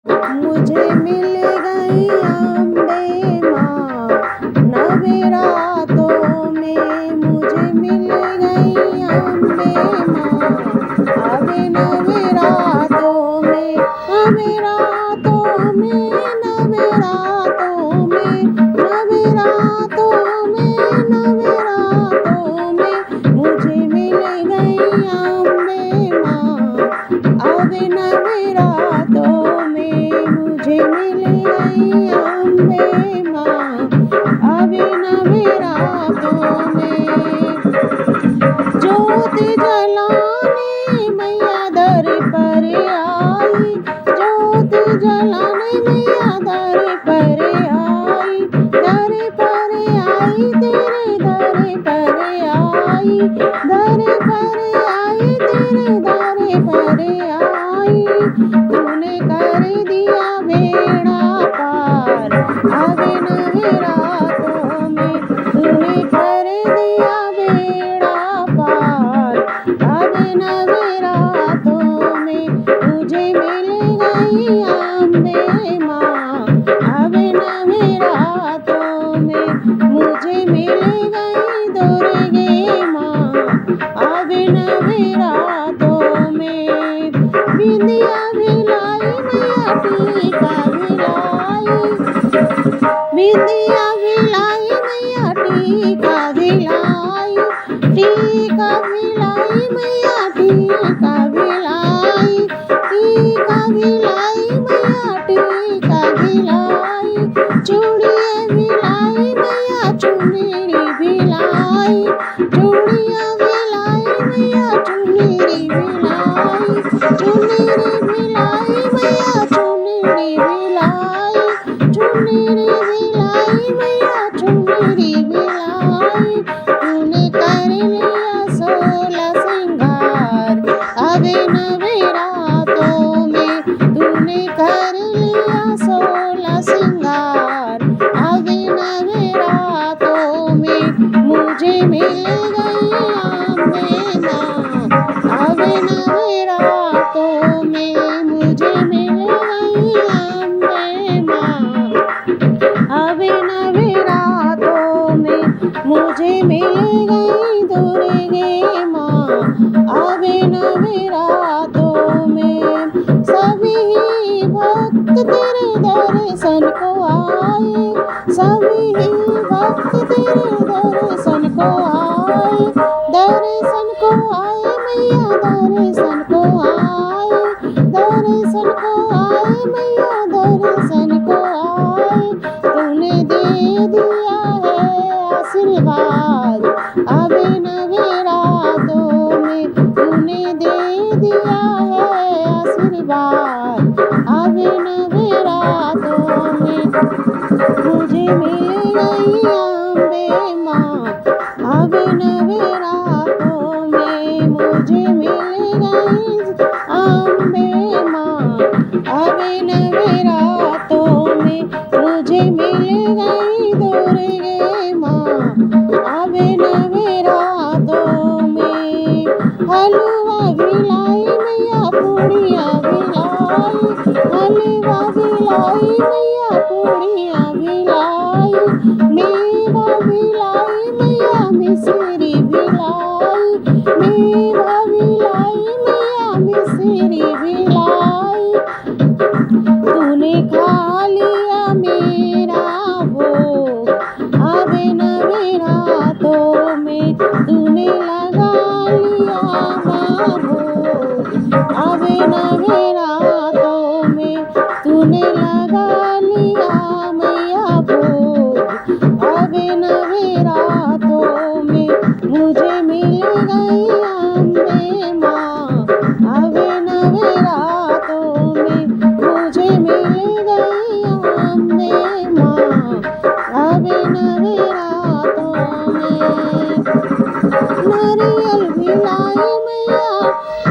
मुझे मिल गई अम्बे माँ नवरातों में, मुझे मिल गई अम्बे माँ अब नवरातों में, नवरातों में, नवरातों में, नवरातों में, नवरातों में मुझे मिल गई अम्बे माँ अब नवरातों में, मुझे मिल गई अम्बे माँ अब नवरातों में। ज्योत जलाने मैया दर पर आई, ज्योत जलाने मैया दर पर आई, दर पर आई तेरे दर पर आई, दर पर आई तेरे दर पर आई। तूने कर दिया बेड़ा पार अब नवरातों में, तूने कर दिया बेड़ा पार अब नवरातों में। मुझे मिल गई अम्बे माँ अब नवरातों में, मुझे मिल गई दुर्गे माँ अब नवरातों में। बिंदिया भिलाई मैया टीका भिलाई, बिंदिया भिलाई मैया टीका भिलाई, टीका भिलाई मैया टीका भिलाई, टीका भिलाई मैया टीका भिलाई। चूड़ियाँ भिलाई मैया चुनरी भिलाई, चूड़ियाँ भिलाई मैया चुनरी भिलाई, चुनरी भिलाई मैया चुनरी भिलाई, चुनरी भिलाई मैया चुनरी भिलाई। तूने कर लिया 16 श्रृंगार अब नवरातों में, तूने कर लिया 16 श्रृंगार अब नवरातों में। मुझे मिल गई अम्बे माँ अब नवरातों में, मुझे मिल गई अम्बे माँ अब नवरातों में। मुझे मिल गई दुर्गे माँ अब नवरातों में। सभी भक्त तेरे दर्शन को आए, सभी भक्त तेरे दर्शन को आए, दर्शन को आए मैया दर्शन को आए, दर्शन को आए मैया दर्शन को आए। तूने दे दिया है आशीर्वाद अब नवरातों में, तूने दे दिया है आशीर्वाद अब नवरातों में। मुझे मिल गई अम्बे माँ अब नवरातों में, मुझे मिल गई अम्बे माँ अब नवरातों में। मुझे मिल गई दुर्गे माँ अब नवरातों में। हलवा भिलाई मैया पूड़ियाँ भिलाई, हलवा भिलाई मैया पूड़ियाँ भिलाई, मेवा भिलाई मैया मिसरी भिलाई, मेवा भिलाई मैया मिसरी भिलाई। तूने खा लिया मेरा भोग अब नवरातों में, तूने लगा लिया माँ भोग अब नवरातों में, तूने लगा लिया मैया भोग अब नवरातों में। मुझे मिल गई अम्बे माँ अब नवरातों में, मुझे मिल गई अम्बे माँ अब नवरातों में। नारियल भिलाई मैया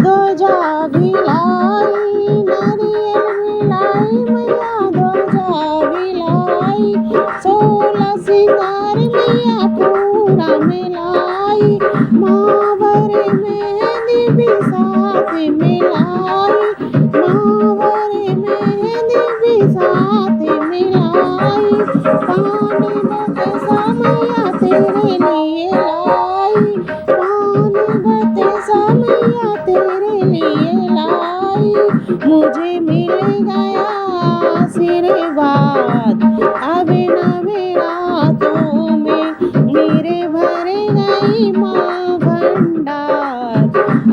ध्वजा भिलाई, नारियल भिलाई मैया ध्वजा भिलाई। 16 श्रृंगार मैया पूरा मिलाई, मावर मेहंदी भी साथ मिलाई, मावर मेहंदी आशीर्वाद। अभी नवरातों में मेरे भर गई माँ भंडार।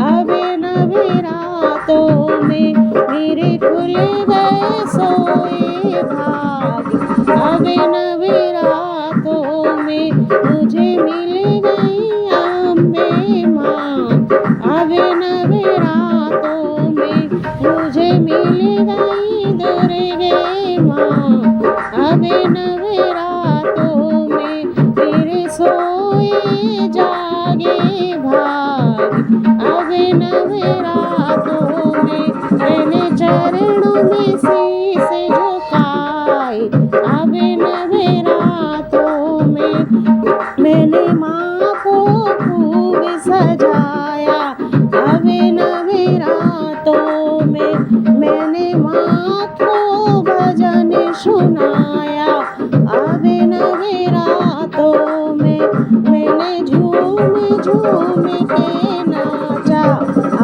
अभी नवरातों में मेरे खुल गए सोए भाग। अभी नवरातों में मुझे मिल गई अम्बे माँ। अभी नवरातों में मुझे मिल गई दुर्गे माँ। अभी नवरातों में मेरे सोए जागे भाग। अभी नवरातों में मैंने चरणों में शीश झुकाए। अभी नवरातों में मैंने माँ को खूब सजाया। अभी नवरातों में मैंने माँ को भजन सुनाया। अभी नवरातों में मैंने झूम झूम के नाचा।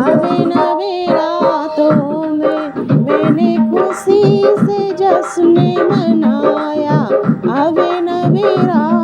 अभी नवरातों में मैंने खुशी से जश्न मनाया। अभी नवरातों